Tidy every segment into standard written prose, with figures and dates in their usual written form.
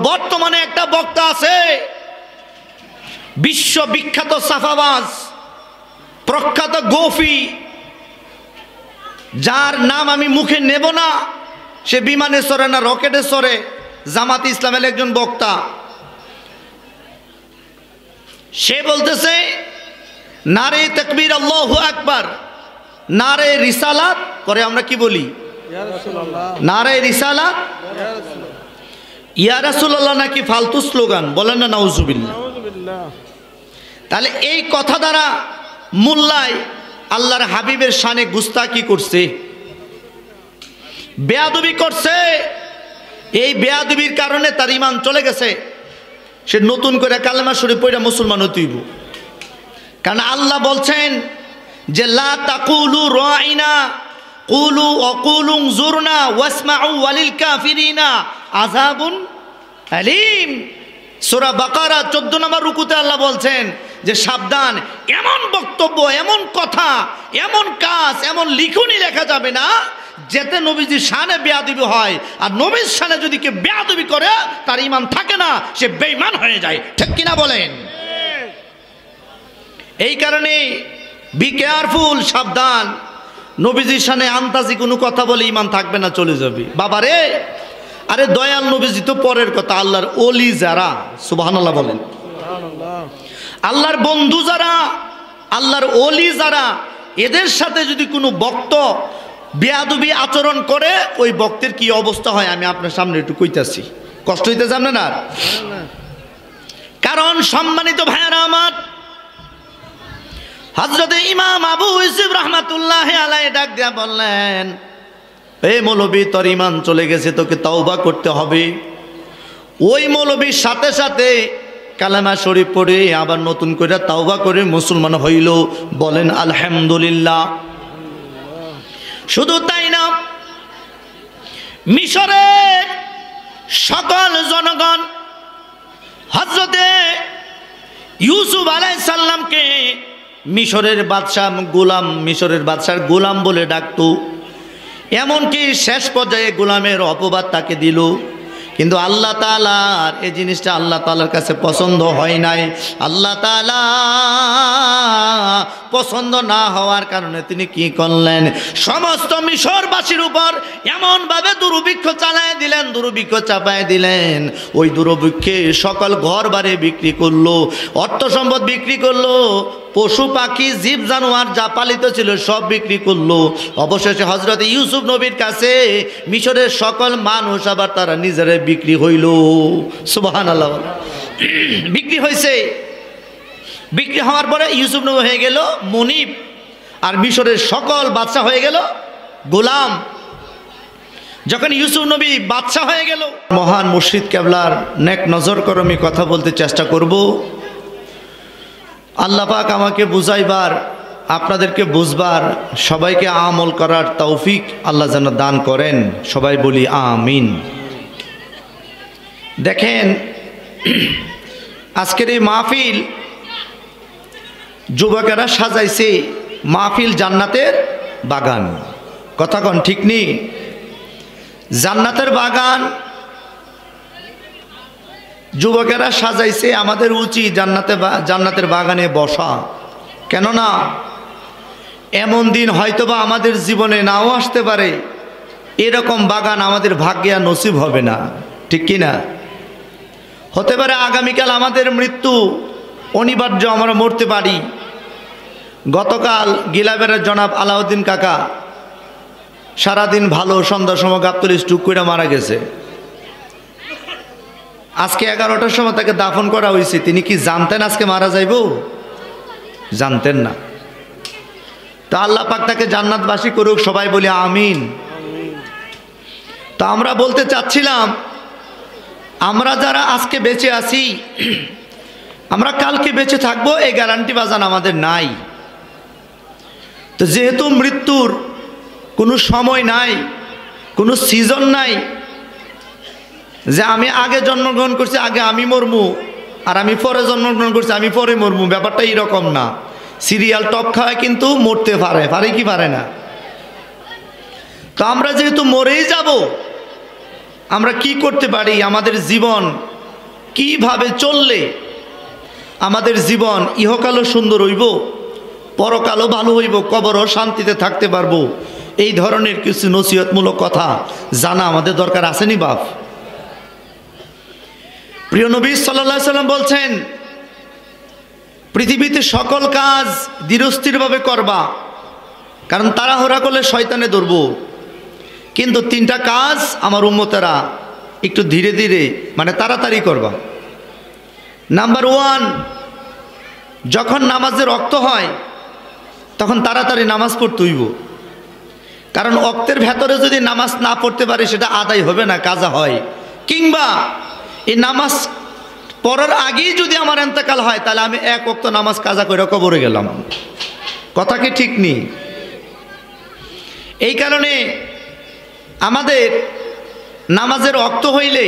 বর্তমানে একটা বক্তা আছে বিশ্ববিখ্যাত সাফাবাজ, প্রখ্যাত গোফি, যার নাম আমি মুখে নেব না। সে বিমানে চড়ে না, রকেটে চড়ে, জামাত ইসলামের একজন বক্তা। সে বলতেছে নারে তাকবীর আল্লাহু আকবার, নারে রিসালাত করে আমরা কি বলি? নারে রিসালাত, ইয়া রাসূলুল্লাহ নাকি ফালতু স্লোগান বলেন না, নাউজুবিল্লাহ। তাহলে এই কথা দ্বারা মোল্লায় আল্লাহর হাবিবের শানে গুস্তাকি করছে, বেয়াদবি করছে। এই বেয়াদবির কারণে তার ঈমান চলে গেছে। সে নতুন করে কালেমা শরীফ পড়া মুসলমান হতে হইব। কারণ আল্লাহ বলছেন যে লা তাকুলু রাইনা কুলু ওয়াকুলু যুরনা ওয়াসমাউ ওয়ালিল কাফিরিনা আযাবুন আলীম। সূরা বাকারা 14 নম্বর রুকুতে আল্লাহ বলছেন যে সাবধান, এমন বক্তব্য, এমন কথা, এমন কাজ, এমন লিখনি লেখা যাবে না যেতে নবীজির শানে বেয়াদবি হয়। আর নবীর শানে যদি কেউ বেয়াদবি করে তার ঈমান থাকে না, সে বেঈমান হয়ে যায়। ঠিক কিনা বলেন? এই কারণে বি কেয়ারফুল, সাবধান। নবীজির শানে আন্তাজি কোনো কথা বলে ঈমান থাকবে না, চলে যাবে। বাবারে, আরে দয়াল নবীজি তো পরের কথা। আল্লাহর ওলি যারা, সুবহানাল্লাহ বলেন, আল্লাহর বন্ধু যারা, আল্লাহর ওলি যারা, এদের সাথে যদি কোনো বক্ত বেয়াদবি আচরণ করে, ওই বক্তের কি অবস্থা হয় আমি আপনার সামনে একটু কইতাছি। কষ্ট হইতেছে আপনার না? কারণ সম্মানিত ভাইয়েরা আমার, হযরতে ইমাম আবু ইউসুফ রাহমাতুল্লাহি আলাইহি ডাক দিয়া বললেন, এই মৌলবী, তোর ঈমান চলে গেছে, তোকে তাওবা করতে হবে। ওই মৌলবীর সাথে সাথে কালেমা শরীফ পড়ে আবার নতুন করে তাওবা করে মুসলমান হইল। বলেন আলহামদুলিল্লাহ। শুধু তাই না, মিশরের সকল জনগণ হযরতে ইউসুফ আলাইহিস সালামকে মিশরের বাদশাহ গোলাম, মিশরের বাদশার গোলাম বলে ডাকতো। এমনকি শেষ পর্যায়ে গোলামের অপবাদ তাকে দিল। কিন্তু আল্লাহ তাআলার এই জিনিসটা আল্লাহ তাআলার কাছে পছন্দ হয় নাই। আল্লাহ তাআলা পছন্দ না হওয়ার কারণে তিনি কি করলেন? সমস্ত মিশরবাসীর উপর এমনভাবে দুর্ভিক্ষ চালায় দিলেন, দুর্ভিক্ষ চাপায় দিলেন। ওই দুর্ভিক্ষে সকল ঘর বাড়ি বিক্রি করলো, অর্থ সম্পদ বিক্রি করলো, পশু পাখি জীব জানোয়ার যা পালিত ছিল সব বিক্রি করলো। অবশেষে হযরত ইউসুফ নবীর কাছে মিশরের সকল মানুষ আবার তারা নিজেরা বিক্রি হইল। সুবহানাল্লাহ। বিক্রি হয়েছে। বিক্রি হওয়ার পরে ইউসুফ নবী হয়ে গেল মনিব, আর মিশরের সকল বাদশা হয়ে গেল গোলাম। যখন ইউসুফ নবী বাদশা হয়ে গেল, মহান মুর্শিদ কেবলার নেক নজর করমি কথা বলতে চেষ্টা করব। আল্লাহ পাক আমাকে বুঝাইবার, আপনাদেরকে বুঝবার, সবাইকে আমল করার তৌফিক আল্লাহ যেন দান করেন। সবাই বলি আমিন। দেখেন, আজকের এই মাহফিল যুবকেরা সাজাইছে মাহফিল জান্নাতের বাগান। কথা কোন ঠিক নেই? জান্নাতের বাগান যুবকেরা সাজাইছে। আমাদের উচিত জান্নাতের বাগানে বসা। কেননা এমন দিন হয়তোবা আমাদের জীবনে নাও আসতে পারে, এরকম বাগান আমাদের ভাগ্যে আর নসিব হবে না। ঠিক কি না? হতে পারে আগামীকাল আমাদের মৃত্যু অনিবার্য, আমরা মরতে পারি। গতকাল গিলাবের জনাব আলাউদ্দিন কাকা সারাদিন ভালো, সন্ধ্যার সময় গাবতলী স্ট্রোক করে মারা গেছে। আজকে 11টার সময় তাকে দাফন করা হয়েছে। তিনি কি জানতেন আজকে মারা যাইব? জানতেন না। তো আল্লাহ পাক তাকে জান্নাতবাসী করুক, সবাই বলি আমিন। তো আমরা বলতে চাচ্ছিলাম, আমরা যারা আজকে বেঁচে আছি, আমরা কালকে বেঁচে থাকবো এই গ্যারান্টি বাজান আমাদের নাই। তো যেহেতু মৃত্যুর কোনো সময় নাই, কোনো সিজন নাই, যে আমি আগে জন্মগ্রহণ করছি আগে আমি মরমু, আর আমি পরে জন্মগ্রহণ করছি আমি পরে মরমু, ব্যাপারটা এরকম না। সিরিয়াল টপ খাওয়ায় কিন্তু মরতে পারে, পারে কি পারে না? তো আমরা যেহেতু মরেই যাব, আমরা কি করতে পারি? আমাদের জীবন কিভাবে চললে আমাদের জীবন ইহকালও সুন্দর হইব, পরকালও ভালো হইব, কবরও শান্তিতে থাকতে পারবো, এই ধরনের কিছু নসিহতমূলক কথা জানা আমাদের দরকার আসেনি বাপ? প্রিয় নবী সাল্লাল্লাহু আলাইহি সাল্লাম বলছেন, পৃথিবীতে সকল কাজ ধীরস্থিরভাবে করবা, কারণ তাড়াহুড়া করলে শয়তানে ধরব। কিন্তু 3টা কাজ আমার উম্মতেরা একটু ধীরে ধীরে মানে তাড়াতাড়ি করবা। নাম্বার 1, যখন নামাজের ওয়াক্ত হয় তখন তাড়াতাড়ি নামাজ পড়তে হইব, কারণ ওয়াক্তের ভেতরে যদি নামাজ না পড়তে পারে সেটা আদায় হবে না, কাজা হয়। কিংবা এই নামাজ পড়ার আগেই যদি আমার ইন্তেকাল হয় তাহলে আমি 1 ওয়াক্ত নামাজ কাজা করে কবরে গেলাম। কথা কি ঠিক নেই? এই কারণে আমাদের নামাজের ওয়াক্ত হইলে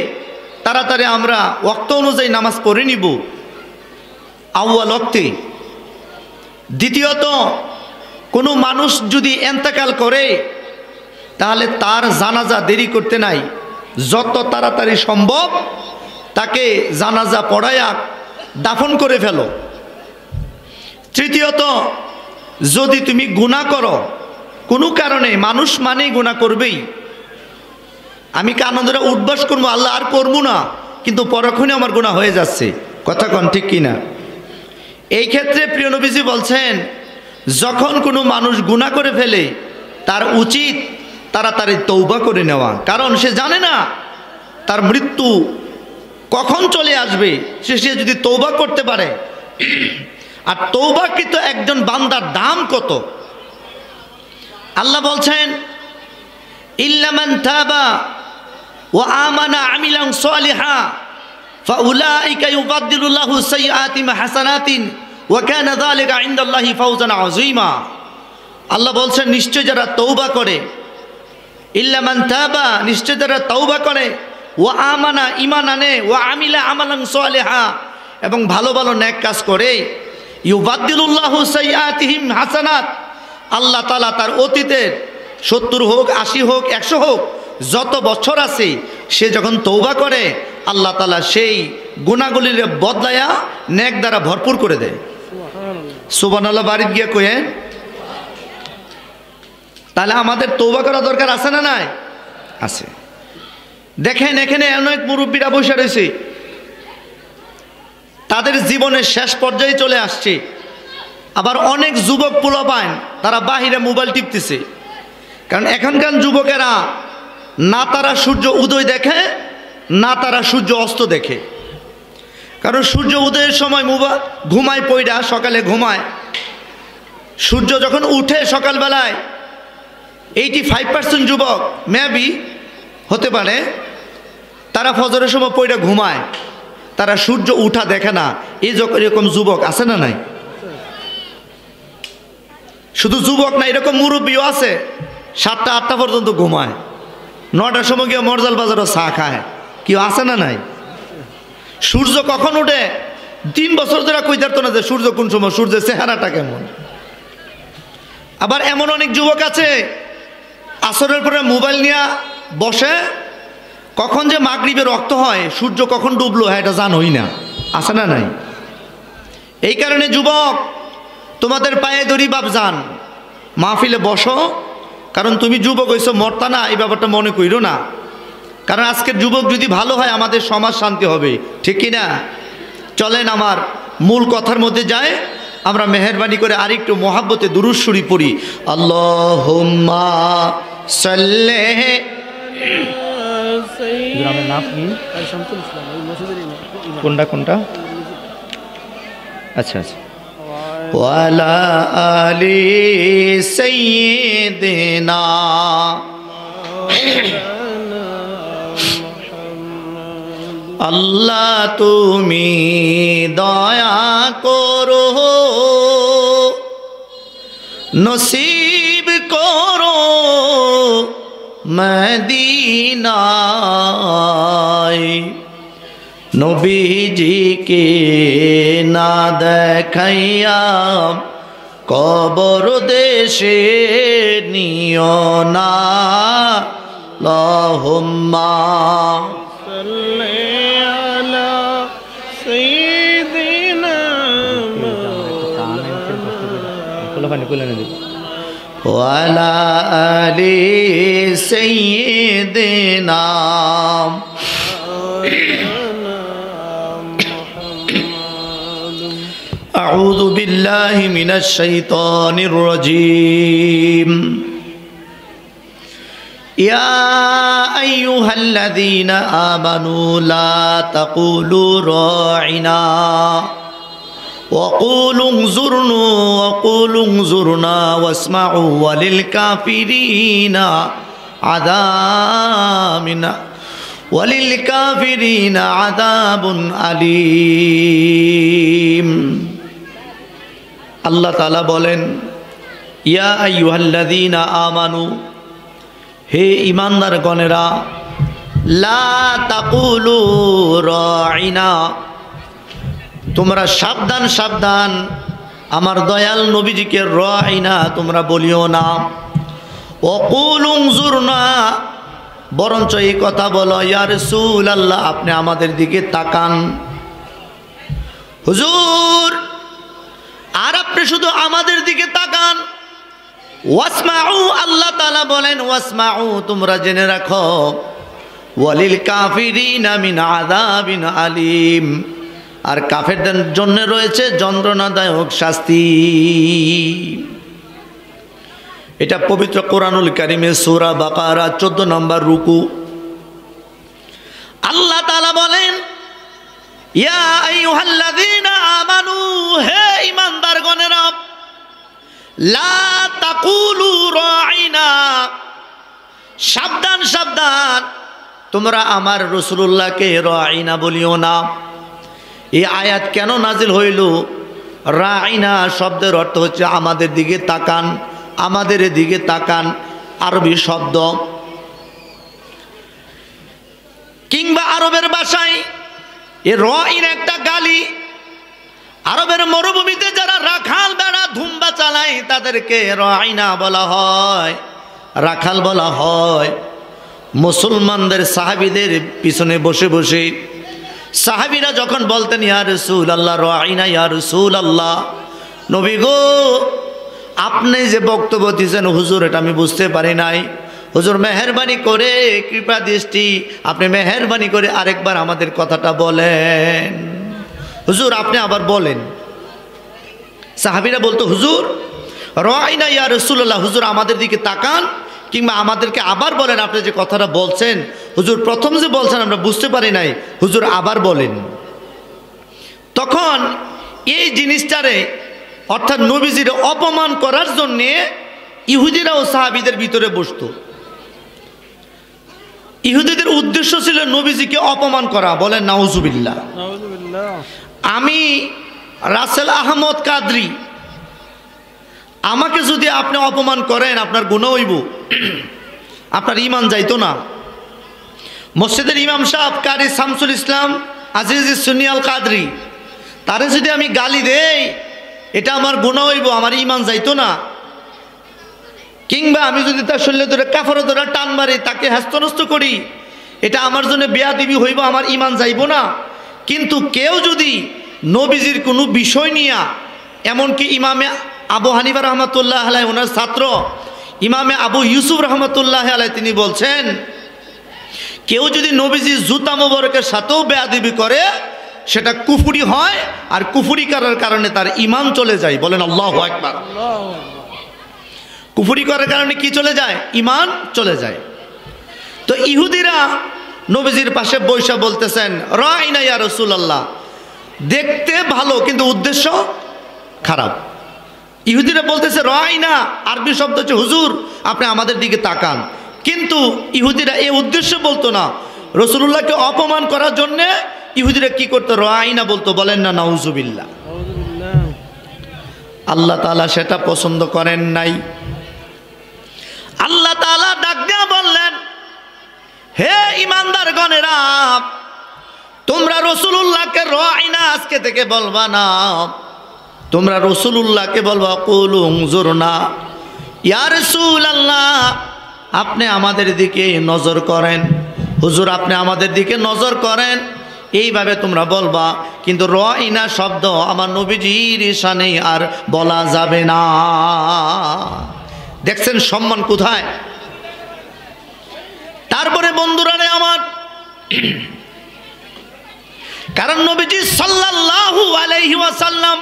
তাড়াতাড়ি আমরা ওয়াক্ত অনুযায়ী নামাজ পড়ে নিব আউয়াল ওয়াক্তে। দ্বিতীয়ত, কোনো মানুষ যদি ইন্তেকাল করে তাহলে তার জানাজা দেরি করতে নাই, যত তাড়াতাড়ি সম্ভব তাকে জানাজা পড়ায়া দাফন করে ফেলো। তৃতীয়ত, যদি তুমি গুনাহ করো, কোনো কারণে, মানুষ মানেই গুনাহ করবেই, আমি কানন্দরা উদ্বাস করবো আল্লাহ আর করবো না, কিন্তু পরক্ষণে আমার গুনাহ হয়ে যাচ্ছে, কথা কন ঠিক কিনা? এই ক্ষেত্রে প্রিয় নবীজি বলছেন, যখন কোনো মানুষ গুনাহ করে ফেলে তার উচিত তাড়াতাড়ি তওবা করে নেওয়া, কারণ সে জানে না তার মৃত্যু কখন চলে আসবে। সে যদি তওবা করতে পারে, আর তওবাকৃত একজন বান্দার দাম কত! আল্লাহ বলছেন, ইল্লা মান তাবা ওয়া আমানা আমিলান সালিহা ফাউলাইকা ইউবাদদিলুল্লাহু সাইয়্যাতিহিম হাসানাতিন ওয়া কানা যালিকা ইনদাল্লাহি ফাওজান আযীমা। আল্লাহ বলছেন, নিশ্চয় যারা তওবা করে, ইল্লা মান তাবা, নিশ্চয় যারা তওবা করে, ওয়া আমানা, ঈমান আনে, ওয়া আমিলা আমালান সালিহা, এবং ভালো ভালো নেক কাজ করে, ইউবাদদিলুল্লাহু সাইয়্যাতিহিম হাসানাত, আল্লাহ তাআলা তার অতীতের 70 হোক, 80 হোক, 100 হোক, যত বছর আছে সে যখন তওবা করে আল্লাহ তাআলা সেই গুনাহগুলির বদলায়া নেক দ্বারা ভরপুর করে দেয়। সুবহানাল্লাহ। বাড়ি গিয়ে কয়েন। তাহলে আমাদের তওবা করা দরকার আছে না নাই? আছে। দেখেন এখানে অনেক মুরব্বীরা বসে রয়েছে, তাদের জীবনের শেষ পর্যায়ে চলে আসছে। আবার অনেক যুবক পোলাপান তারা বাহিরে মোবাইল টিপতেছে, কারণ এখানকার যুবকেরা না তারা সূর্য উদয় দেখে, না তারা সূর্য অস্ত দেখে। কারণ সূর্য উদয়ের সময় ঘুমায় পইরা, সকালে ঘুমায়, সূর্য যখন উঠে সকালবেলায় 85% যুবক মেবি হতে পারে তারা ফজরের সময় পইরা ঘুমায়, তারা সূর্য উঠা দেখে না। এরকম যুবক আছে না নাই? শুধু যুবক না, এরকম মুরব্বীও আছে 7টা 8টা পর্যন্ত ঘুমায়, 9টার সময় গিয়ে মরজাল বাজারও চা খায়। কেউ আছে না নাই? সূর্য কখন উঠে 3 বছর ধরে কই পারতো না যে সূর্য কোন সময়, সূর্যের চেহারাটা কেমন। আবার এমন অনেক যুবক আছে আসরের পরে মোবাইল নিয়ে বসে, কখন যে মাগরিবের রক্ত হয়, সূর্য কখন ডুবলো হ্যাঁ এটা জানোই না। আছে না নাই? এই কারণে যুবক, তোমাদের পায়ে ধরি বাপ যান, মাহফিলে বসো, কারণ তুমি যুবক হইছো, মরতা না, এই ব্যাপারটা মনে কইরো না। কারণ আজকের যুবক যদি ভালো হয় আমাদের সমাজ শান্তি হবে, ঠিক কি না? চলেন আমার মূল কথার মধ্যে যায়, আমরা মেহেরবানি করে আরেকটু মহাব্বতে দুরূদ শরীফ পড়ি। আল্লাহুম্মা সাল্লি। গ্রামের নাম কি? কোনটা কোনটা? আচ্ছা আচ্ছা। ওয়ালা আলি সাইয়্যিদিনা, আল্লাহ তুমি দয়া করো, নসিব করো মদিনায়, নবীজিকে না দেখাইয়া কবর দেশে নিও না। আল্লাহুম্মা সাল্লি আলা পানি কুলে এনে দিব ওয়ালা আলি সাইয়্যিদিনা আউযু বিল্লাহি মিনাশ শাইতানির রাজীম ইয়া আইয়ুহাল্লাযীনা আমানু লা তাকুলু রাঈনা وقولوا انظرنا واسمعوا وللكافرين عذاب أليم আল্লাহ তাআলা বলেন ইয়া আইয়ুহাল্লাযীনা আমানু হে ঈমানদারগণেরা লা তাকুলু রাঈনা তোমরা সাবধান সাবধান আমার দয়াল নবীজিকে রাঈনা তোমরা বলিও না ওয়াকুলু উনজুরনা বরঞ্চ এই কথা বলো ইয়া রাসূলুল্লাহ আপনি আমাদের দিকে তাকান হুজুর আর আপনি শুধু আমাদের দিকে তাকান ওয়াসমাউ আল্লাহ তাআলা বলেন ওয়াসমাউ তোমরা জেনে রাখো ওয়ালিল কাফিরিনা মিন আযাবিন আলিম আর কাফেরদের জন্য রয়েছে যন্ত্রণাদায়ক শাস্তি এটা পবিত্র কোরআনুল কারীমের সূরা বাকারা 14 নম্বর রুকু আল্লাহ তাআলা বলেন ইয়া আইয়ুহাল্লাযীনা আমানু হে ঈমানদারগণেরা লা তাকুলু রাঈনা সাবধান সাবধান তোমরা আমার রাসূলুল্লাহকে রাঈনা বলিও না এই আয়াত কেন নাজিল হইল রাঈনা শব্দের অর্থ হচ্ছে আমাদের দিকে তাকান আমাদের দিকে তাকান আরবি শব্দ কিংবা আরবের ভাষায় এই রাঈন একটা গালি আরবের মরুভূমিতে যারা রাখাল বেড়া ধুম্বা চালায় তাদেরকে রাঈনা বলা হয় রাখাল বলা হয় মুসলমানদের সাহাবীদের পিছনে বসে বসে সাহাবীরা যখন বলতেন ইয়া রাসূলুল্লাহ রাঈনা ইয়া রাসূলুল্লাহ নবী গো আপনি যে বক্তব্য দিয়েছেন হুজুর এটা আমি বুঝতে পারি নাই হুজুর মেহেরবানি করে কৃপা দৃষ্টি আপনি মেহেরবানি করে আরেকবার আমাদের কথাটা বলেন হুজুর আপনি আবার বলেন সাহাবীরা বলতো হুজুর রাঈনা ইয়া রাসূলুল্লাহ হুজুর আমাদের দিকে তাকান কিংবা আমাদেরকে আবার বলেন আপনি যে কথাটা বলছেন হুজুর প্রথম যে বলছেন আমরা বুঝতে পারি নাই হুজুর আবার বলেন তখন এই জিনিসটারে অর্থাৎ নবীজির অপমান করার জন্যে ইহুদিরা ও সাহাবীদের ভিতরে বসতো ইহুদিদের উদ্দেশ্য ছিল নবীজিকে অপমান করা বলেন নাউজুবিল্লাহ আমি রাসেল আহমদ কাদরি আমাকে যদি আপনি অপমান করেন আপনার গুনাহ হইব আপনার ঈমান যাইতো না মসজিদের ইমাম সাহেব কারি শামসুল ইসলাম আজিজ সুন্নি আল কাদরি তারে যদি আমি গালি দেই এটা আমার গুনাহ হইব আমার ঈমান যাইতো না কিংবা আমি যদি তার শরীরে ধরে কাফারে ধরে টান মারি তাকে হস্তনস্ত করি এটা আমার জন্য বেয়াদবি হইব আমার ঈমান যাইব না কিন্তু কেউ যদি নবীজির কোনো বিষয় নিয়া এমনকি ইমামে আবু হানিফা রহমতুল্লাহ আলাইহি ওনার ছাত্র ইমামে আবু ইউসুফ রহমতুল্লাহ আলাইহি তিনি বলছেন কেউ যদি নবীজির জুতা মোবারকের সাথেও বেয়াদবি করে সেটা কুফরি হয় আর কুফরি করার কারণে তার ঈমান চলে যায় বলেন আল্লাহু আকবার কুফরি করার কারণে কি চলে যায় ঈমান চলে যায় তো ইহুদিরা নবীজির পাশে বৈশা বলতেছেন রাঈনা ইয়া রাসূলুল্লাহ দেখতে ভালো কিন্তু উদ্দেশ্য খারাপ ইহুদিরা বলতেছে রাঈনা আরবি শব্দ হচ্ছে হুজুর আপনি আমাদের দিকে তাকান কিন্তু ইহুদিরা এই উদ্দেশ্য বলতো না রাসূলুল্লাহকে অপমান করার জন্য ইহুদিরা কি করতো রাঈনা বলতো বলেন না নাউজুবিল্লাহ আল্লাহ তাআলা সেটা পছন্দ করেন নাই আল্লাহ তাআলা ডাক দিয়া বললেন হে ঈমানদারগণেরা তোমরা রাসূলুল্লাহকে রাঈনা আজকে থেকে বলবা না তোমরা রাসূলুল্লাহকে বলবা কুলু উনজুরনা ইয়া রাসূলুল্লাহ আপনি আমাদের দিকে নজর করেন হুজুর আপনি আমাদের দিকে নজর করেন এইভাবে তোমরা বলবা, কিন্তু রাইনা শব্দ আমার নবীজির শানে আর বলা যাবে না। দেখছেন সম্মান কোথায়। তারপরে বন্ধুরা আমার, কারণ নবীজি সাল্লাল্লাহু আলাইহি ওয়াসাল্লাম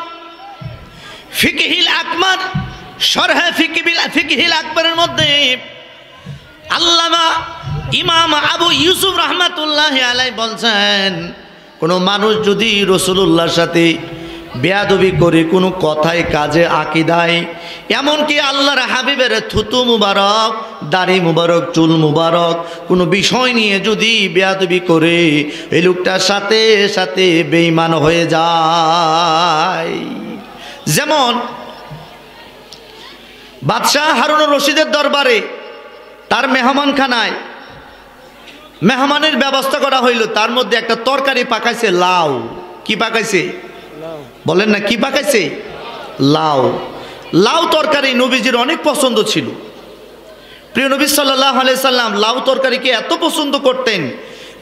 ফিকহিল আকবার, শরহে ফিকহিল আকবরের মধ্যে আল্লামা ইমাম আবু ইউসুফ রহমাতুল্লাহি আলাইহি বলছেন, কোনো মানুষ যদি রাসূলুল্লাহর সাথে বেয়াদবি করে কোনো কথায় কাজে আকীদায়, এমনকি আল্লাহর হাবিবের থুতু মুবারক, দাড়ি মুবারক, চুল মুবারক কোনো বিষয় নিয়ে যদি বেয়াদবি করে, এই লোকটার সাথে সাথে বেঈমান হয়ে যায়। যেমন বাদশাহ হারুনুর রশিদের দরবারে তার মেহমানখানায় মেহমানের ব্যবস্থা করা হইল, তার মধ্যে একটা তরকারি পাকাইছে লাউ। কি পাকাইছে বলেন না, কি পাকাইছে? লাউ। লাউ তরকারি নবীজির অনেক পছন্দ ছিল। প্রিয় নবী সাল্লাল্লাহু আলাইহি সাল্লাম লাউ তরকারিকে এত পছন্দ করতেন,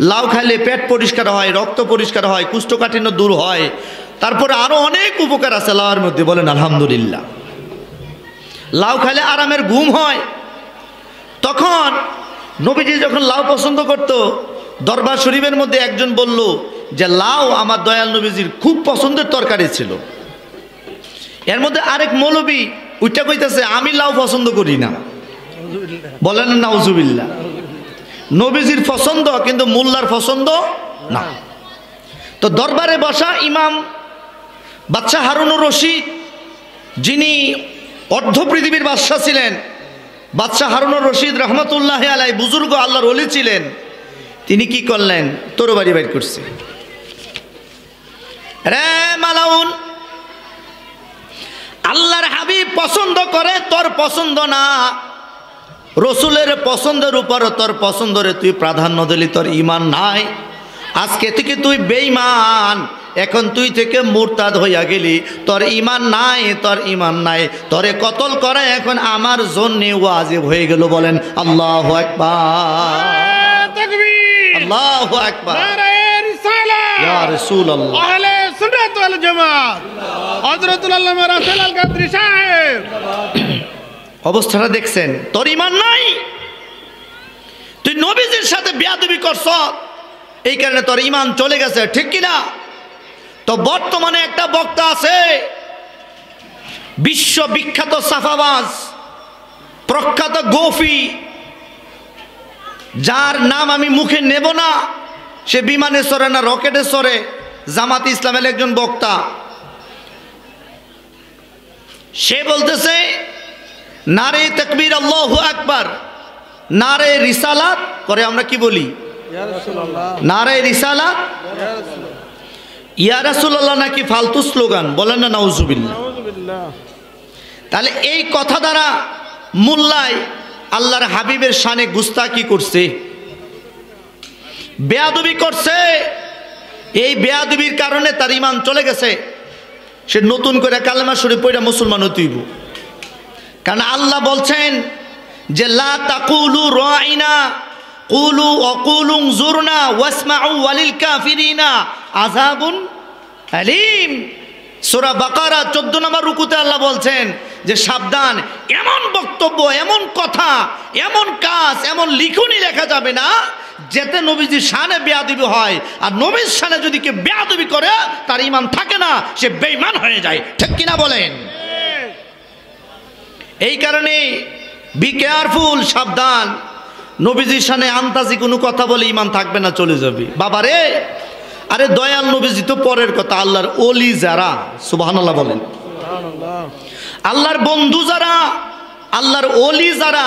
লাউ খাইলে পেট পরিষ্কার হয়, রক্ত পরিষ্কার হয়, কুষ্ঠকাঠিন্য দূর হয়, তারপরে আরো অনেক উপকার আছে লাউয়ের মধ্যে, বলেন আলহামদুলিল্লাহ। লাউ খাইলে আরামের ঘুম হয়। তখন নবীজি যখন লাউ পছন্দ করত, দরবার শরীফের মধ্যে একজন বলল যে লাউ আমার দয়াল নবীজির খুব পছন্দের তরকারি ছিল। এর মধ্যে আরেক মৌলবী উইটা কইতেছে আমি লাউ পছন্দ করি না, বলেন নাউজুবিল্লাহ। নবীজির পছন্দ কিন্তু মোল্লার পছন্দ না। তো দরবারে বসা ইমাম বাদশাহ হারুনুর রশিদ, যিনি অর্ধ পৃথিবীর বাদশাহ ছিলেন, বাদশাহ হারুনুর রশিদ রহমতুল্লাহি আলাইহি বুজুর্গ আল্লাহর ওলি ছিলেন, তিনি কি করলেন? তরবারি বাইর করছে। রে মালাউন, আল্লাহর হাবিব পছন্দ করে, তোর পছন্দ না। রসুলের পছন্দের উপর তোর পছন্দরে তুই প্রাধান্য দিলি, তোর ঈমান নাই। আজকে থেকে তুই বেঈমান, এখন তুই থেকে মুরতাদ হইয়া গেলি, তোর ঈমান নাই, তোর ঈমান নাই। তোরে কতল করে এখন আমার জন্য ওয়াজিব হয়ে গেল, বলেন আল্লাহু আকবার, আল্লাহু আকবার। ইয়া রাসূলুল্লাহ, আহলে সুন্নাত ওয়াল জামাত, হযরতুল আল্লামা রাসেল আল কাদরি সাহেব, অবস্থাটা দেখছেন? তোর ঈমান নাই, তুই নবীজির সাথে বেয়াদবি করছ, এই কারণে তোর ঈমান চলে গেছে, ঠিক কিনা? তো বর্তমানে একটা বক্তা আছে, বিশ্ববিখ্যাত সাফাবাজ, প্রখ্যাত গোফি, যার নাম আমি মুখে নেব না, সে বিমানে চড়ে না, রকেটে চড়ে, জামাত ইসলামের একজন বক্তা। সে বলতেছে নারে তাকবীর আল্লাহু আকবার, নারে রিসালাত করে আমরা কি বলি? নারে রিসালাত, ইয়া রাসূলুল্লাহ নাকি ফালতু স্লোগান, বলেন না নাউজুবিল্লাহ। তাহলে এই কথা দ্বারা মোল্লাই আল্লাহর হাবিবের শানে গুস্তাকি করছে, বেয়াদবি করছে। এই বেয়াদবির কারণে তার ঈমান চলে গেছে। সে নতুন করে কালেমা শরীফ পড়া মুসলমান হইব। কারণ আল্লাহ বলছেন যে লা তাকুলু রাইনা কুলু ওয়াকুলু যুরনা ওয়াসমাউ ওয়ালিল কাফিরিনা আযাবুন আলীম। সূরা বাকারা 14 নম্বর রুকুতে আল্লাহ বলছেন যে সাবধান, এমন বক্তব্য, এমন কথা, এমন কাজ, এমন লিখনি লেখা যাবে না যেতে নবীজির শানে বেয়াদবি হয়। আর নবীর শানে যদি কেউ বেয়াদবি করে তার ঈমান থাকে না, সে বেঈমান হয়ে যায়, ঠিক কিনা বলেন? এই কারণে বি কেয়ারফুল, সাবধান। নবীজির শানে আন্তাজি কোনো কথা বলে ঈমান থাকবে না, চলে যাবে। বাবারে, আরে দয়াল নবীজি তো পরের কথা, আল্লাহর ওলি যারা, সুবহানাল্লাহ বলেন, আল্লাহর বন্ধু যারা, আল্লাহর ওলি যারা,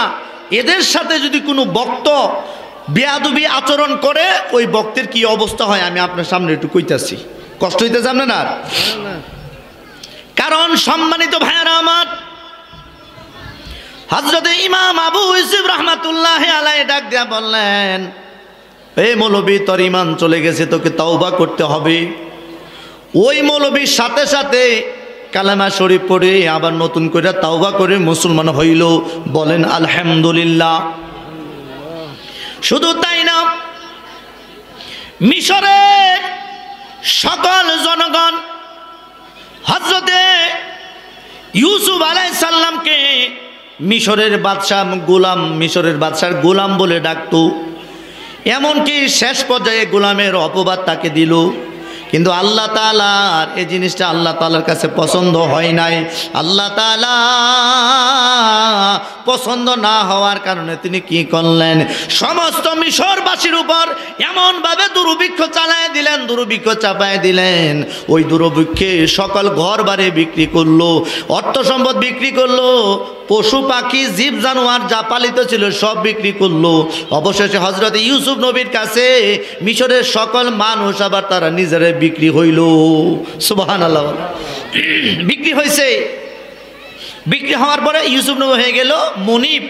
এদের সাথে যদি কোনো বক্ত বেয়াদবি আচরণ করে, ওই বক্তের কি অবস্থা হয় আমি আপনার সামনে একটু কইতাছি। কষ্ট হইতে জানেন না? কারণ সম্মানিত ভাইয়ারা আমার, হযরতে ইমাম আবু ইউসুফ রাহমাতুল্লাহি আলাইহি ডাক দিয়া বললেন, এই মৌলবী তোর ঈমান চলে গেছে, তোকে তওবা করতে হবে। ওই মৌলবীর সাথে সাথে কালেমা শরীফ পড়ে আবার নতুন করে তওবা করে মুসলমান হইল, বলেন আলহামদুলিল্লাহ। শুধু তাই না, মিশরের সকল জনগণ হযরতে ইউসুফ আলাইহিস সালামকে মিশরের বাদশাহ গোলাম, মিশরের বাদশার গোলাম বলে ডাকতো। এমনকি শেষ পর্যায়ে গোলামের অপবাদ তাকে দিল। কিন্তু আল্লাহ তাআলার এই জিনিসটা আল্লাহ তাআলার কাছে পছন্দ হয় নাই। আল্লাহ তাআলা পছন্দ না হওয়ার কারণে তিনি কি করলেন, সমস্ত মিশরবাসীর উপর এমনভাবে দুর্ভিক্ষ চালায় দিলেন, দুর্ভিক্ষ চাপায় দিলেন। ওই দুর্ভিক্ষে সকল ঘর বাড়ি বিক্রি করলো, অর্থ সম্পদ বিক্রি করলো, পশু পাখি জীব জানোয়ার যা পালিত ছিল সব বিক্রি করলো। অবশেষে হযরত ইউসুফ নবীর কাছে মিশরের সকল মানুষ আবার তারা নিজেরাই বিক্রি হইল। সুবহানাল্লাহ। বিক্রি হয়েছে। বিক্রি হওয়ার পরে ইউসুফ নবী হয়ে গেল মনিব,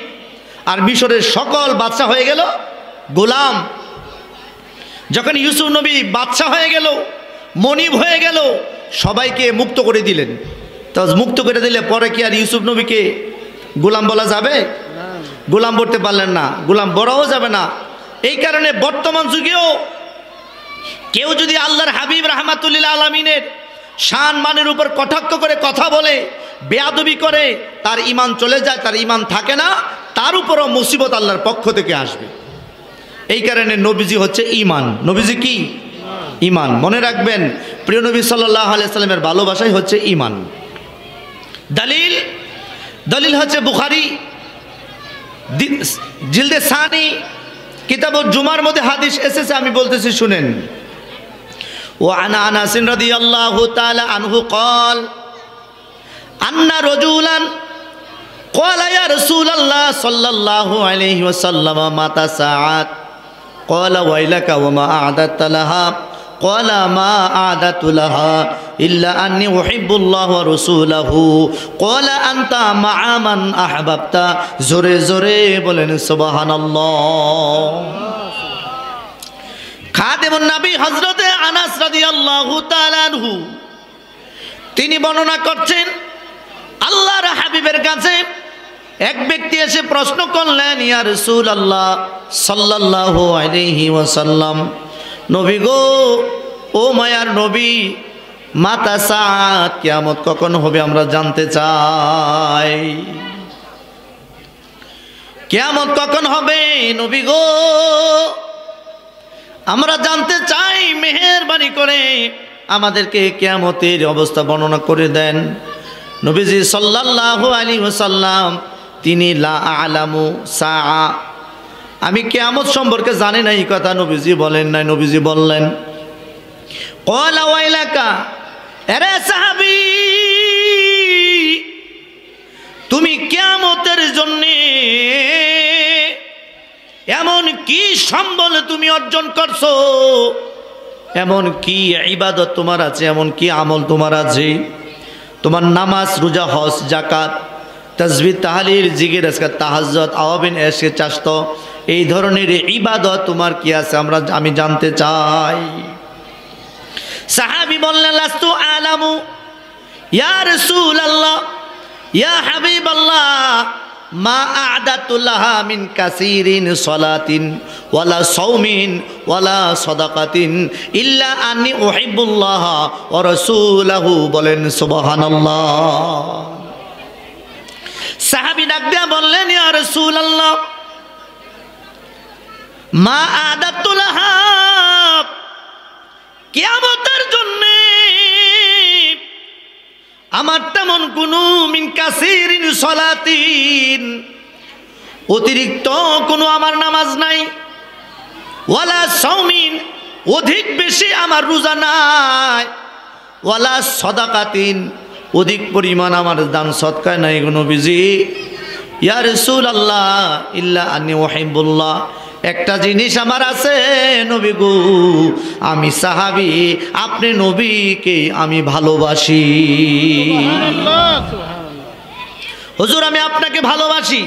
আর মিশরের সকল বাদশা হয়ে গেল গোলাম। যখন ইউসুফ নবী বাদশা হয়ে গেল, মনিব হয়ে গেল, সবাইকে মুক্ত করে দিলেন। তো মুক্ত করে দিলে পরে কি আর ইউসুফ নবীকে গোলাম বলা যাবে? গোলাম বলতে পারলেন না, গোলাম বড়ও যাবে না। এই কারণে বর্তমান যুগেও কেউ যদি আল্লাহর হাবিব রাহমাতুল্লিল আলামিনের শান মানের উপর কটাক্ষ করে কথা বলে, বেয়াদবি করে, তার ঈমান চলে যায়, তার ঈমান থাকে না, তার উপরও মুসিবত আল্লাহর পক্ষ থেকে আসবে। এই কারণে নবীজি হচ্ছে ঈমান। নবীজি কি? ঈমান। মনে রাখবেন, প্রিয় নবী সাল্লাল্লাহু আলাইহি সাল্লামের ভালোবাসাই হচ্ছে ঈমান। দলিল দলিল হচ্ছে বুখারী জিলদে সানি কিতাবুল জুমার মধ্যে হাদিস এসেছে, আমি বলতেছি শুনেন। وعن أنس رضي الله تعالى عنه قال أن رجلا قال يا رسول الله صلى الله عليه وسلم متى الساعة قال ويلك وما أعددت لها قال ما أعددت لها إلا أني أحب الله ورسوله قال أنت مع من أحببت زوري زوري بولن سبحان الله। খাদেমুন নবী হযরতে আনাস রাদিয়াল্লাহু তাআলা আনহু তিনি বর্ণনা করছেন, আল্লাহর হাবিবের কাছে এক ব্যক্তি এসে প্রশ্ন করলেন, ইয়া রাসূলুল্লাহ সাল্লাল্লাহু আলাইহি ওয়াসাল্লাম, নবী গো, ও মায়ার নবী, মাতা সাআত, কিয়ামত কখন হবে আমরা জানতে চাই। কিয়ামত কখন হবে নবী গো, আমরা জানতে চাই, মেহেরবানি করে আমাদেরকে কিয়ামতের অবস্থা বর্ণনা করে দেন। নবীজি সাল্লাল্লাহু আলাইহি ওয়াসাল্লাম তিনি লা আ'লামু সাআ, আমি কিয়ামত সম্পর্কে জানি না, এই কথা নবীজি বলেন নাই। নবীজি বললেন, ক্বালা ওয়াইলাকা, আরে সাহাবী, তুমি কিয়ামতের জন্য এমন কি সম্বল তুমি অর্জন করছো, এমন কি ইবাদত তোমার আছে, এমন কি আমল তোমার আছে, তোমার নামাজ, রোজা, হজ, যাকাত, তাসবিহ, তাহলিল, জিকির, আজকার, তাহাজ্জুদ, আওয়াবিন, এশকে, চাশত, এই ধরনের ইবাদত তোমার কি আছে আমি জানতে চাই। সাহাবী বললেন, লাস্তু আলামু ইয়া রাসূলুল্লাহ ইয়া হাবিবাল্লাহ মা আ'দাতু লাহা মিন কাসীরিন সালাতিন ওয়ালা সাওমিন ওয়ালা সাদাকাতিন ইল্লা আন্নী উহিব্বুল্লাহ ওয়া রাসূলাহু। বলেন সুবহানাল্লাহ। সাহাবী ডাক দিয়া বললেন, ইয়া রাসূলুল্লাহ মা আ'দাতু লাহা, কিয়ামতের জন্য আমার তেমন কোনো মিন কাসীরিন সালাতিন, অতিরিক্ত কোনো আমার নামাজ নাই, ওয়ালা সাওমিন, অধিক বেশি আমার রোজা নাই, ওয়ালা সাদাকাতিন, অধিক পরিমাণ আমার দান সদকা নাই গো নবীজি। ইয়া রাসূলুল্লাহ ইল্লা আন্নী উহিব্বুল্লাহ, একটা জিনিস আমার আছে নবী গো, আমি সাহাবী, আপনি নবীকে আমি ভালোবাসি। হুজুর আমি আপনাকে ভালোবাসি,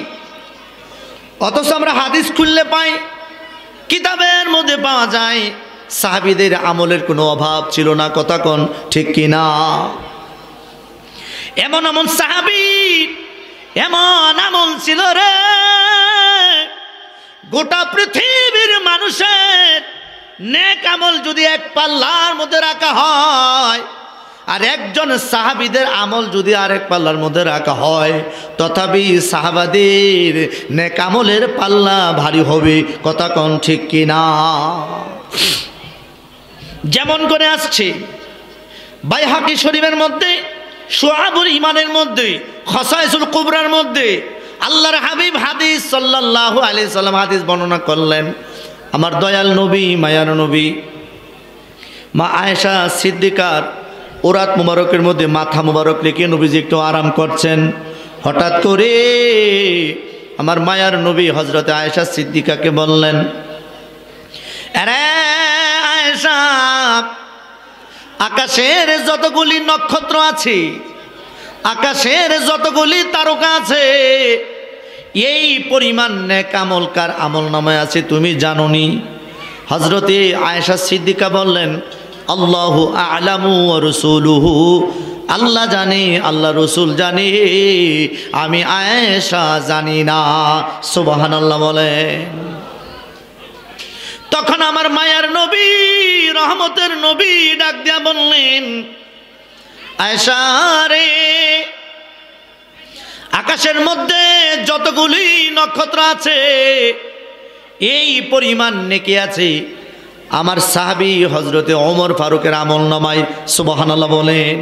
অথচ আমরা হাদিস খুললে পাই, কিতাবের মধ্যে পাওয়া যায় সাহাবীদের আমলের কোনো অভাব ছিল না। কথা কোন ঠিক কিনা? এমন এমন সাহাবী, এমন আমল ছিল রে, গোটা পৃথিবীর মানুষের নেক আমল যদি এক পাল্লার মধ্যে রাখা হয় আর একজন সাহাবীদের আমল যদি আরেক পাল্লার মধ্যে রাখা হয়, তথাপি সাহাবাদের নেক আমলের পাল্লা ভারী হবে। কথা কোন ঠিক কিনা? যেমন করে আসছে বাইহাকি শরীফের মধ্যে, শুআবুল ঈমানের মধ্যে, খাসায়েসুল কুবরার মধ্যে আল্লাহর হাবিব হাদিস সাল্লাল্লাহু আলাইহি সাল্লাম হাদিস বর্ণনা করলেন। আমার দয়াল নবী, মায়ার নবী মা আয়েশা সিদ্দিকার ওরাত মুবারকের মধ্যে মাথা মুবারক রেখে নবীজি একটু আরাম করছেন। হঠাৎ করে আমার মায়ার নবী হযরতে আয়েশা সিদ্দিকাকে বললেন, আরে আয়েশা, আকাশের যতগুলি নক্ষত্র আছে, আকাশের যতগুলি তারকা আছে, এই পরিমাণ নেক আমলকার আমল নামায় আছে, তুমি জানোনি? হযরতে আয়েশা সিদ্দিকা বললেন, আল্লাহু আ'লামু ওয়া রাসূলুহু, আল্লাহ জানে, আল্লাহ রসুল জানে, আমি আয়েশা জানি না। সুবহানাল্লাহ বলেন। তখন আমার মায়ার নবী, রহমতের নবী ডাক দিয়া বললেন, আয়েশা রে, আকাশের মধ্যে যতগুলি নক্ষত্র আছে এই পরিমাণ নেকি আছে আমার সাহাবী হযরতে ওমর ফারুকের আমল নামায়। সুবহানাল্লাহ বলেন।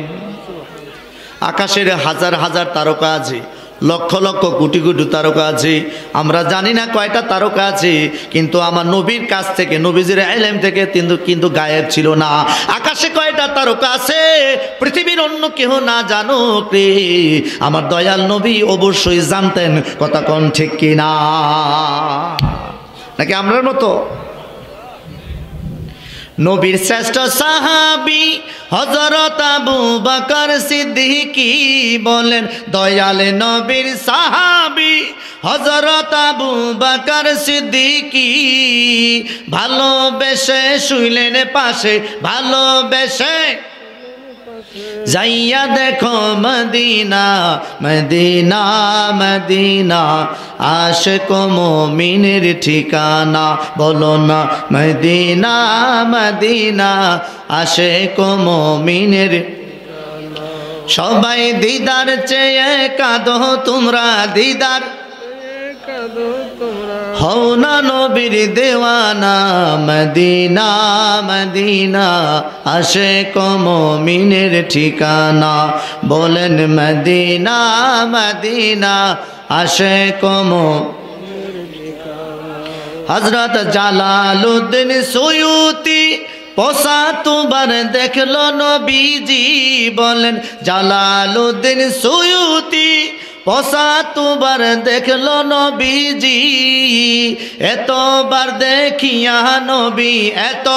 আকাশের হাজার হাজার তারকা আছে, লক্ষ লক্ষ কোটি কোটি তারকা আছে, আমরা জানি না কয়টা তারকা আছে, কিন্তু আমার নবীর কাছ থেকে, নবীজির ইলম থেকে কিন্তু গায়েব ছিল না। আকাশে কয়টা তারকা আছে পৃথিবীর অন্য কেউ না জানুক রে, আমার দয়াল নবী অবশ্যই জানতেন। কথা কোন ঠিক কিনা? নাকি আমরার মতো? নবীর শ্রেষ্ঠ সাহাবী হযরত আবু বকর সিদ্দিকী বলেন, দয়াল নবীর সাহাবী হযরত আবু বকর সিদ্দিকী ভালোবেসে শুইলেন পাশে, ভালোবেসে যাইয়া দেখো মদিনা, মদিনা মদিনা আশিক মুমিনের ঠিকানা। বলো না মদিনা মদিনা আশিক মুমিনের। সবাই দিদার চেয়ে কাঁদো তোমরা, দিদার হও না নবীর দেওয়ানা, মদিনা মদিনা আশিক মুমিনের ঠিকানা। বলেন মদিনা মদিনা আশিক মুমিনের ঠিকানা। হযরত জালালউদ্দিন সুয়ুতি 75 বার দেখলো নবীজি। বলেন জালালউদ্দিন সুয়ুতি 75 বার দেখলো নবীজি। এতবার দেখিয়া নবী, এত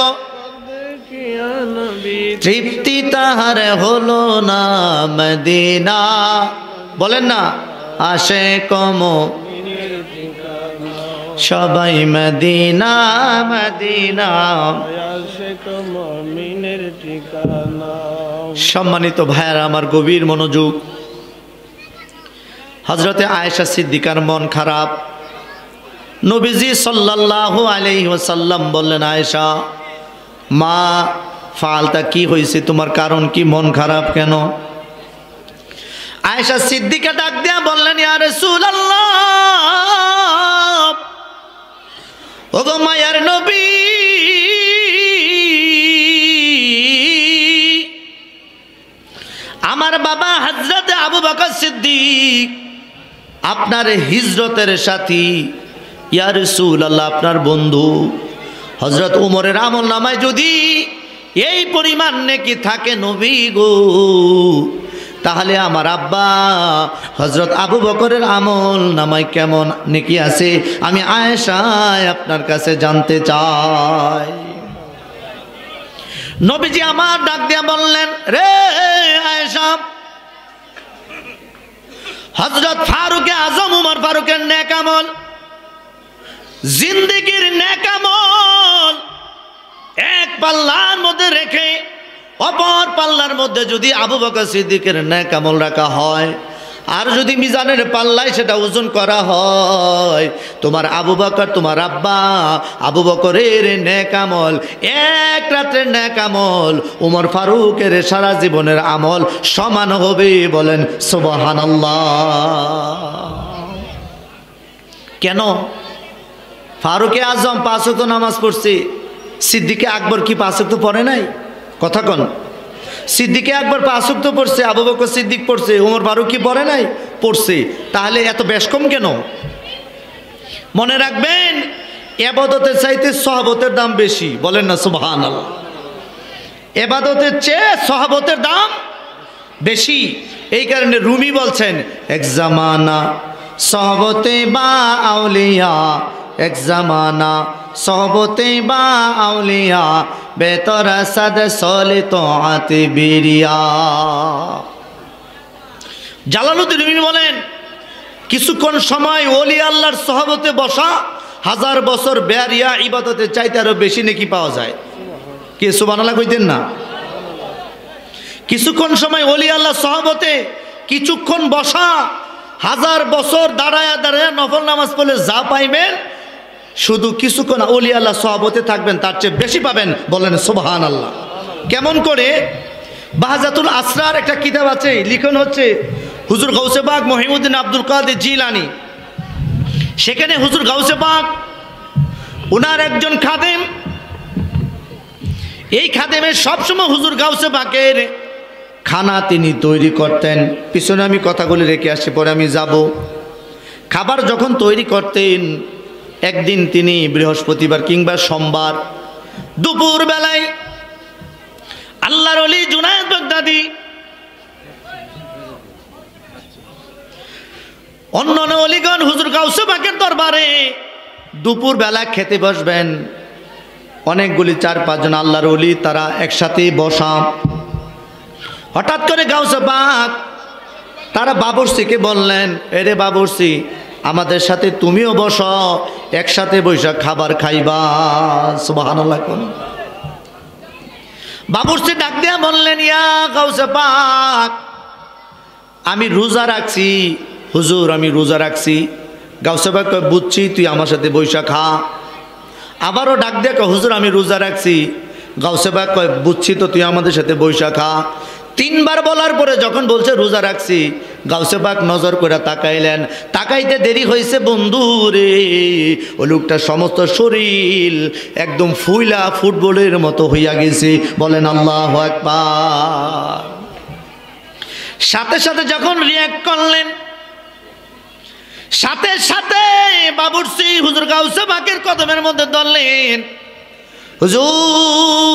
তৃপ্তি তাহার হলো না, মদিনা বলেন না আশিক মুমিনের ঠিকানা। সবাই মদিনা মদিনা আশিক মুমিনের ঠিকানা। সম্মানিত ভাইয়ারা আমার, গভীর মনোযোগ। হযরতে আয়েশা সিদ্দিকার মন খারাপ। নবীজি সাল্লাল্লাহু আলাইহি ওয়াসাল্লাম বললেন, আয়েশা মা ফালতা, কি হয়েছে তোমার, কারণ কি, মন খারাপ কেন? আয়েশা সিদ্দিকা ডাক দিয়া বললেন, ইয়া রাসূলুল্লাহ, ওগো মায়ার নবী, আমার বাবা হযরত আবু বকর সিদ্দিক আপনার হিজরতের সাথী, ইয়া রাসূলুল্লাহ আপনার বন্ধু। হযরত উমরের আমল নামায় যদি এই পরিমাণ নেকি থাকে নবী গো, তাহলে আমার আব্বা হযরত আবু বকরের আমল নামায় কেমন নেকি আছে আমি আয়েশা আপনার কাছে জানতে চাই। নবীজি আমার ডাক দিয়া বললেন, রে আয়েশা, হযরত ফারুক আজম উমর ফারুকের নেক আমল, জিন্দেগীর নেক আমল এক পাল্লার মধ্যে রেখে অপর পাল্লার মধ্যে যদি আবু বকর সিদ্দিকের নেক আমল রাখা হয়, আর যদি মিজানের পাল্লায় সেটা ওজন করা হয়, তোমার আবু বকর, তোমার আব্বা আবু বকরের নেক আমল, এক রাতের নেক আমল ওমর ফারুকের সারা জীবনের আমল সমান হবে। বলেন সুবহানাল্লাহ। কেন? ফারুকে আজম 5 ওয়াক্ত নামাজ পড়ছে, সিদ্দিকে আকবর কি 5 ওয়াক্ত পড়ে নাই? কথা কন। সিদ্দিকে আকবর 5 ওয়াক্ত পড়ছে, আবু বকর সিদ্দিক পড়ছে, ওমর ফারুক কি পড়ে নাই? পড়ছে। তাহলে এত বেশ কম কেন? মনে রাখবেন, ইবাদতের চাইতে সহবতের দাম বেশি। বলেন না সুবহানাল্লাহ। ইবাদতের চেয়ে সহবতের দাম বেশি। এই কারণে রুমি বলছেন, এক জামানা সহবতে বা আউলিয়া, এক জামানা সহবতে বা আউলিয়া, বেতরা সাদ সলে তোয়াতে বিরিয়া। জালালউদ্দিন রুমি বলেন, কিছুক্ষণ সময় ওলি আল্লাহর সহবতে বসা 1000 বছর বেরিয়া ইবাদতের চাইতে আরো বেশি নেকি পাওয়া যায়। কি সুবহানাল্লাহ কইতেন না? কিছুক্ষণ সময় ওলি আল্লাহ সহবতে কিছুক্ষণ বসা, 1000 বছর দাঁড়ায় দাঁড়ায় নফল নামাজ পড়লে যা পাইবেন, শুধু কিছুক্ষণ ওলি আল্লাহ সহবতে থাকবেন তার চেয়ে বেশি পাবেন। বলেন সুবহানাল্লাহ। কেমন করে? বাহজাতুল আসরার একটা কিতাব আছে, লিখন হচ্ছে হুজুর গাউসে পাক মহিউদ্দিন আব্দুল কাদের জিলানী। সেখানে হুজুর গাউসে পাক ওনার একজন খাদেম, এই খাদেমের সবসময় হুজুর গাউসে পাকের খানা তিনি তৈরি করতেন। পিছনে আমি কথাগুলি রেখে আসছি, পরে আমি যাব। খাবার যখন তৈরি করতেন, একদিন তিনি বৃহস্পতিবার কিংবা সোমবার দুপুর বেলায় আল্লাহর ওলি জুনায়েদ বাগদাদী অন্যান্য ওলিগণ হুজুর গাউসে পাকের দরবারে দুপুর বেলা খেতে বসবেন। অনেকগুলি 4-5 জন আল্লাহর ওলি তারা একসাথে বসা। হঠাৎ করে গাউসে পাক তারা বাবুর্চিকে বললেন, এরে বাবুর্চি, আমাদের সাথে তুমিও বসো, একসাথে বৈশা খাবার খাইবা। সুবহানাল্লাহ। বাবুর্চি ডাক দিয়া বললেন, ইয়া গাউসে পাক, আমি রোজা রাখছি হুজুর, আমি রোজা রাখছি। গাউসে পাক কয়, বুঝছি, তুই আমার সাথে বৈশা খা। আবারও ডাক দিয়া কয়, হুজুর আমি রোজা রাখছি। গাউসে পাক কয়, বুঝছি তো, তুই আমাদের সাথে বৈশা খা। 3 বার বলার পরে যখন বলছে রোজা রাখছি, গাউসে পাক নজর করে তাকাইলেন। তাকাইতে দেরি হয়েছে বন্ধু রে, ওই লোকটার সমস্ত শরীর একদম ফুইলা ফুটবলের মতো হইয়া গেছে। বলেন আল্লাহু আকবার। সাথে সাথে যখন রিয়াক্ট করলেন, সাথে সাথে বাবুর্চি হুজুর গাউসে পাকের কদমের মধ্যে ধরলেন, হুজুর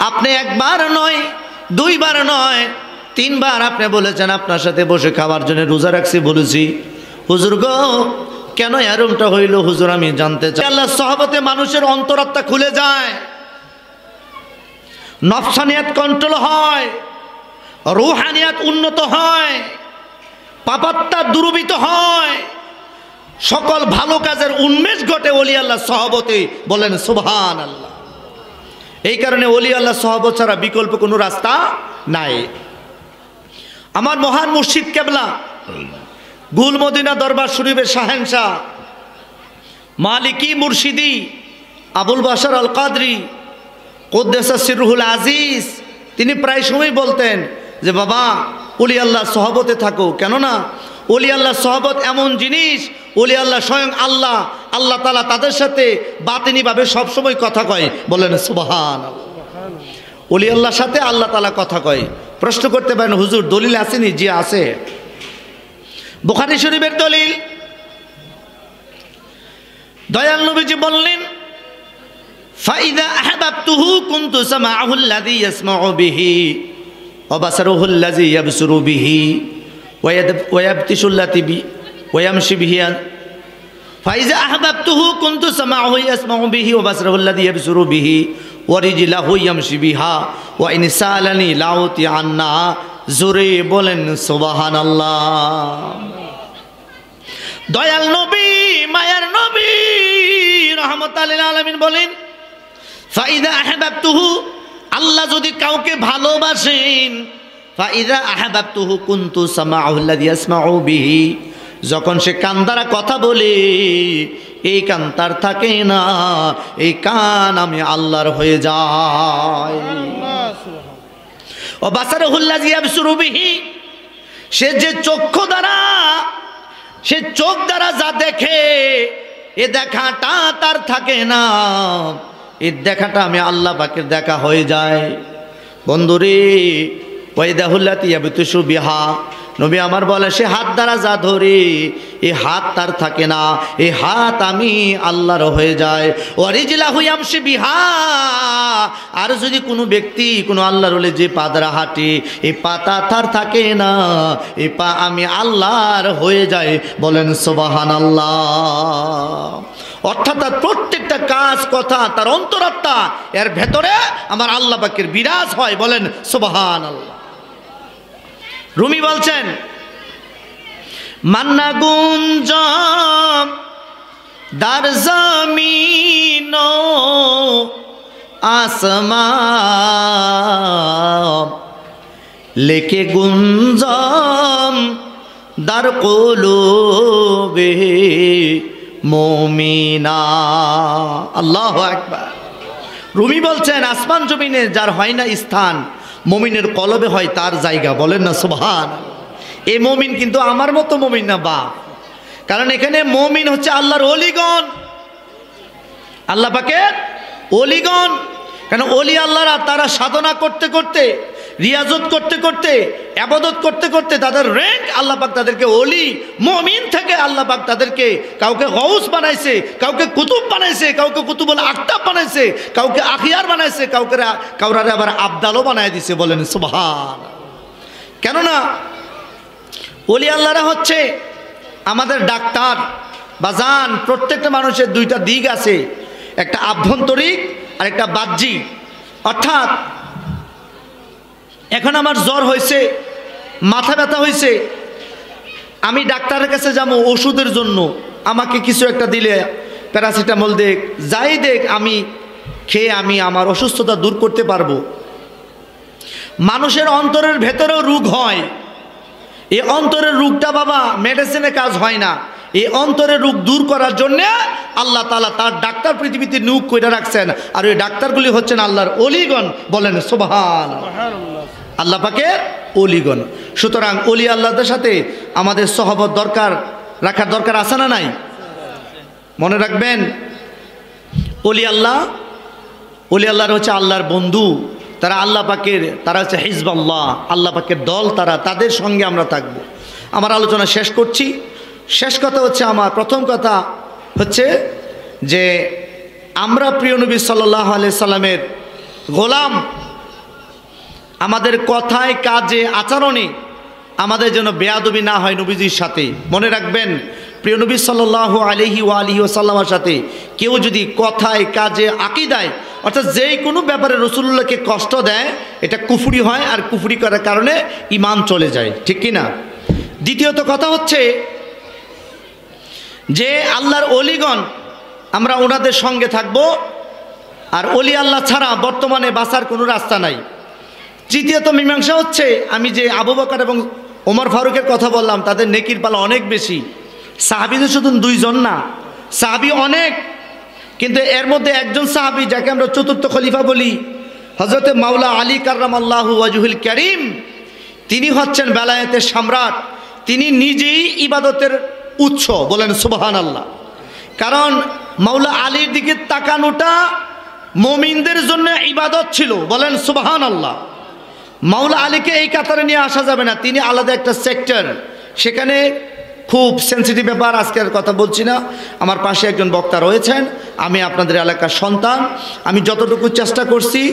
আপনি 1 বার নয়, 2 বার নয়, 3 বার আপনি বলেছেন আপনার সাথে বসে খাবার জন্য রোজা রাখছি। বলেছি হুজুর গো, কেন এরকমটা হইল হুজুর আমি জানতে চাই। আল্লাহর সহবতে মানুষের অন্তরাত্মা খুলে যায়, নফসানিয়াত কন্ট্রোল হয়, রুহানিয়াত উন্নত হয়, পাপাত্মা দূরীভূত হয়, সকল ভালো কাজের উন্মেষ ঘটে ওলি আল্লাহ সহবতে। বলেন সুবহানাল্লাহ। এই কারণে ওলি আল্লাহ সহবত ছাড়া বিকল্প কোনো রাস্তা নাই। আমার মহান মুর্শিদ কেবলা গুল মদিনা দরবার শরীফের শাহেনশাহ মালিকি মুর্শিদি আবুল বাশার আল কাদরি কুদ্দাসা সিররুহুল আজিজ, তিনি প্রায় সময় বলতেন যে বাবা ওলি আল্লাহ সহবতে থাকো। কেননা ওলি আল্লাহ সহবত এমন জিনিস, ওলি আল্লাহ স্বয়ং আল্লাহ, আল্লাহ তাআলা তাদের সাথে বাতিনিভাবে সবসময় কথা কয়। বলেন সুবহানাল্লাহ। ওলি আল্লাহর সাথে আল্লাহ তাআলা কথা কয়। প্রশ্ন করতে পারেন হুজুর দলিল আসেনি? জি আছে। বুখারী শরীফের দলিল, দয়াল নবীজি বললেন, ফাইদা আহবাবতুহু কুনতু সামাআহু আল্লাযী ইয়াসমাউ বিহি ওয়া বাসারুহু আল্লাযী ইয়াবসুরু বিহি ওয়া ইয়াবতিশু আল্লাতী বি ওয়া ইয়ামশি বিহি। ফাইজা আহবাবতুহু কুনতু সামাআহু ইয়াসমাউ বিহি ওয়া বাসারুহু আল্লাযী ইয়াবসুরু বিহি ওয়া রিজলাহু ইয়ামশি বিহা ওয়া ইন সালানি লাউতি আন্না। জোরে বলেন সুবহানাল্লাহ। দয়াল নবী, মায়ার নবী রাহমাতাল লিল আলামিন বলেন, ফাইদা আহবাবতুহু, আল্লাহ যদি কাউকে ভালোবাসেন, ফাইযা আহাবাবতুহু কুনতু সামাউহু আল্লাযী ইয়াসমাউ বিহি, যখন সে কান দ্বারা কথা বলে এই কান তার থাকে না, এই কান আমি আল্লাহর হয়ে যায়। ও বাসারুহু আল্লাযী ইয়াবসুরু বিহি, সে যে চক্ষু দ্বারা, সে চোখ দ্বারা যা দেখে এ দেখাটা তার থাকে না, এই দেখাটা আমি আল্লাহ পাকের দেখা হয়ে যায়। বন্ধুরে, ওয়াইদাহুল্লাতি ইয়াবতুশু বিহা, নবী আমার বলে সে হাত দ্বারা যা ধরে এই হাত তার থাকে না, এই হাত আমি আল্লাহর হয়ে যায়। ওয়ারিজলাহু ইয়ামশি বিহা, আর যদি কোনো ব্যক্তি কোনো আল্লাহর হলে যে পা দ্বারা হাঁটে এই পাতা তার থাকে না, এই পা আমি আল্লাহর হয়ে যায়। বলেন সুবহানাল্লাহ। অর্থাৎ তার প্রত্যেকটা কাজ কথা তার অন্তরাত্মা এর ভেতরে আমার আল্লাহ পাকের বিরাজ হয়। বলেন সুবহানাল্লাহ। রুমি বলছেন মান্না গুঞ্জম দার জমিন আসমান লেকে গুঞ্জম দার কুলুবে মুমিনা। আল্লাহু আকবার। রুমি বলছেন আসমান জমিনে যার হয় না স্থান, মুমিনের কলবে হয় তার জায়গা। বলেন না সুবহান। এই মুমিন কিন্তু আমার মতো মুমিন না বাপ, কারণ এখানে মুমিন হচ্ছে আল্লাহর ওলিগণ, আল্লাহ পাকের ওলিগণ। কেন ওলি আল্লাহরা তারা সাধনা করতে করতে, রিয়াজত করতে করতে, ইবাদত করতে করতে তাদের র্যাঙ্ক আল্লাহ পাক তাদেরকে ওলি মুমিন থেকে আল্লাহ পাক তাদেরকে কাউকে গৌস বানাইছে, কাউকে কুতুব বানাইছে, কাউকে কুতুবুল আকতাব বানাইছে, কাউকে আখিয়ার বানাইছে, কাউরে আবার আবদালও বানায় দিছে। বলেন সুবহান। কেননা ওলি আল্লাহরা হচ্ছে আমাদের ডাক্তার বাজান। প্রত্যেকটা মানুষের দুইটা দিক আছে, একটা আভ্যন্তরিক আর একটা বাহ্যিক। অর্থাৎ এখন আমার জ্বর হয়েছে, মাথা ব্যথা হয়েছে, আমি ডাক্তারের কাছে যাবো ওষুধের জন্য, আমাকে কিছু একটা দিলে প্যারাসিটামল দেখ, যাই দেখ, আমি খেয়ে আমি আমার অসুস্থতা দূর করতে পারবো। মানুষের অন্তরের ভেতরেও রোগ হয়। এই অন্তরের রোগটা বাবা মেডিসিনে কাজ হয় না। এই অন্তরের রোগ দূর করার জন্য আল্লাহ তাআলা তার ডাক্তার পৃথিবীতে নিয়োগ করে রাখছেন, আর ওই ডাক্তারগুলি হচ্ছেন আল্লাহর ওলিগণ। বলেন সুবহানাল্লাহ। আল্লাহ পাকের ওলিগণ। সুতরাং ওলি আল্লাহদের সাথে আমাদের সহবত রাখার দরকার আছে না নাই? মনে রাখবেন, ওলি আল্লাহর হচ্ছে আল্লাহর বন্ধু, তারা আল্লাহ পাকের, তারা হচ্ছে হিজবুল্লাহ, আল্লাহ পাকের দল, তাদের সঙ্গে আমরা থাকব। আমার আলোচনা শেষ করছি। শেষ কথা হচ্ছে, আমার প্রথম কথা হচ্ছে যে আমরা প্রিয় নবী সাল্লাল্লাহু আলাইহি সাল্লামের গোলাম। আমাদের কথায়, কাজে, আচরণে আমাদের যেন বেয়াদবি না হয় নবীজির সাথে। মনে রাখবেন, প্রিয় নবী সাল্লাল্লাহু আলাইহি ওয়াসাল্লামের সাথে কেউ যদি কথায়, কাজে, আকীদায়, অর্থাৎ যেই কোনো ব্যাপারে রাসূলুল্লাহকে কষ্ট দেয়, এটা কুফরি হয়, আর কুফরি করার কারণে ঈমান চলে যায়। ঠিক কি না? দ্বিতীয়ত কথা হচ্ছে যে আল্লাহর ওলিগণ, আমরা ওনাদের সঙ্গে থাকব, আর ওলি আল্লাহ ছাড়া বর্তমানে বাঁচার কোনো রাস্তা নাই। তৃতীয়ত মীমাংসা হচ্ছে, আমি যে আবু বকর এবং ওমর ফারুকের কথা বললাম, তাদের নেকির পালা অনেক বেশি। সাহাবীদের শুধু দুইজন না, সাহাবী অনেক, কিন্তু এর মধ্যে একজন সাহাবী যাকে আমরা চতুর্থ খলিফা বলি, হযরতে মাওলা আলী কাররামাল্লাহু ওয়াজহুল কারীম, তিনি হচ্ছেন বেলায়েতের সম্রাট। তিনি নিজেই ইবাদতের উৎস। বলেন সুবহানাল্লাহ। কারণ মাওলা আলীর দিকে তাকানোটা মুমিনদের জন্য ইবাদত ছিল। বলেন সুবহানাল্লাহ। মাওলা আলীকে এই কাতারে নিয়ে আসা যাবে না, তিনি আলাদা একটা সেক্টর, সেখানে খুব সেন্সিটিভ ব্যাপার। আজকের কথা বলছি না, আমার পাশে একজন বক্তা রয়েছেন, আমি আপনাদের এলাকার সন্তান, আমি যতটুকু চেষ্টা করছি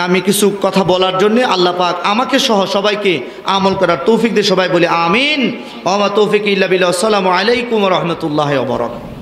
আমি কিছু কথা বলার জন্য। আল্লাহ পাক আমাকে সহ সবাইকে আমল করার তৌফিক দিয়ে সবাই বলি আমিন। ওয়া মা তৌফিক ইল্লা বিল্লাহ। আসসালামু আলাইকুম ওয়া রাহমাতুল্লাহি ওয়া বারাকাতুহু।